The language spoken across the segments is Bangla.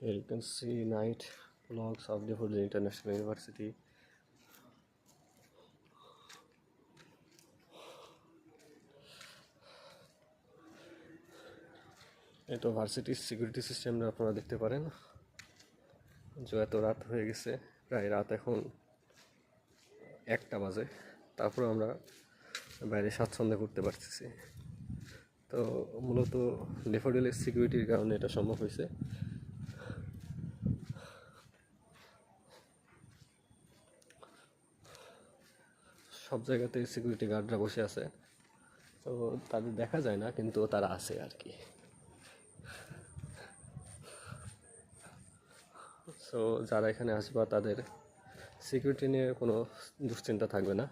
Here you can see night vlogs of Daffodil International University. এই তো ভার্সিটির সিকিউরিটি সিস্টেমটা আপনারা দেখতে পারেন। যে এত রাত হয়ে গেছে, প্রায় রাত এখন 1টা বাজে, তারপর আমরা বাইরে স্বাচ্ছন্দ্যে ঘুরতে পারতেছি। তো মূলত ড্যাফোডিলের সিকিউরিটির কারণে এটা সম্ভব হয়েছে। সব জায়গাতে সিকিউরিটি গার্ডরা বসে আছে, তো তাদের দেখা যায় না, কিন্তু তারা আছে আর কি। সো যারা এখানে আসবা তাদের সিকিউরিটি নিয়ে কোনো দুশ্চিন্তা থাকবে না।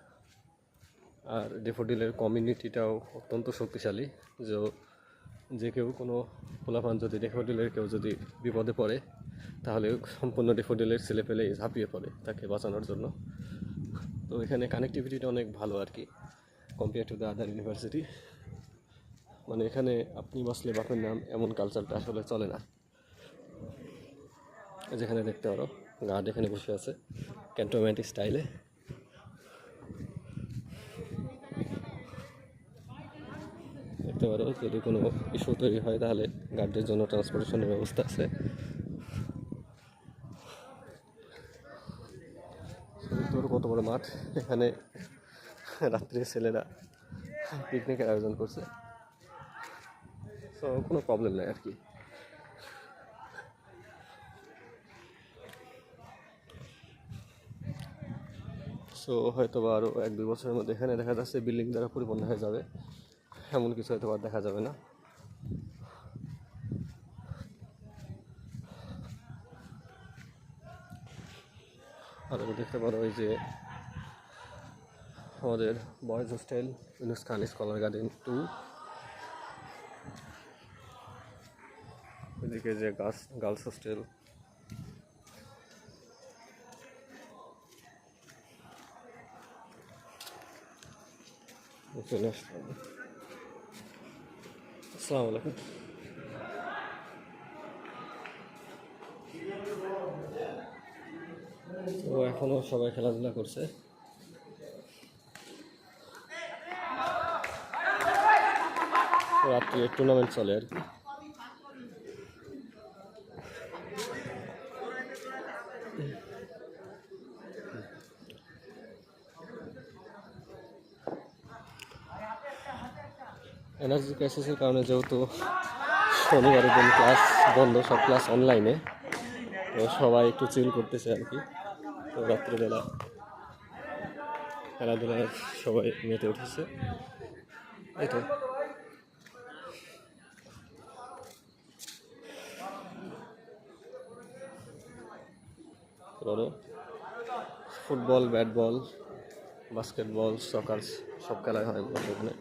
আর ড্যাফোডিলের কমিউনিটিটাও অত্যন্ত শক্তিশালী। যে কেউ কোনো পোলাপান যদি ড্যাফোডিলের কেউ যদি বিপদে পড়ে, তাহলে সম্পূর্ণ ড্যাফোডিলের ছেলেপেলেই ঝাঁপিয়ে পড়ে তাকে বাঁচানোর জন্য। তো এখানে কানেক্টিভিটিটা অনেক ভালো আর কি, compare to the other university. মানে এখানে আপনি বাঁচলে বাপের নাম, এমন কালচারটা আসলে চলে না। যেখানে দেখতে পারো গার্ড এখানে বসে আছে ক্যান্টনমেন্ট স্টাইলে। দেখতে পারো যদি কোনো ইস্যু তৈরি হয় তাহলে গার্ডের জন্য ট্রান্সপোর্টেশনের ব্যবস্থা আছে। তোর কত বড় মাঠ, এখানে রাত্রে ছেলেরা পিকনিকের আয়োজন করছে। তো কোনো প্রবলেম নাই আর কি। সো হয়তো বা আরও 1-2 বছরের মধ্যে এখানে দেখা যাচ্ছে বিল্ডিং দ্বারা পরিপূর্ণ হয়ে যাবে, এমন কিছু হয়তো আর দেখা যাবে না। আর দেখতে পারো এই যে আমাদের বয়েজ হোস্টেল ইউনুস খান স্কলার গার্ডেন 2, এদিকে যে গার্লস হোস্টেল। চলে আসলাম। আসসালামু আলাইকুম। তো এখনও সবাই খেলাধুলা করছে। রাত্রে টুর্নামেন্ট চলে আর কি। এনার্জি ক্রাইসিসের কারণে যেহেতু শনিবারের দিন ক্লাস বন্ধ, সব ক্লাস অনলাইনে, তো সবাই একটু চিল করতেছে আর কি। তো রাত্রিবেলা খেলাধুলায় সবাই মেতে উঠেছে। এই তো ধরো ফুটবল, ব্যাট বল, বাস্কেটবল, সকার সব খেলাই হয় এখানে।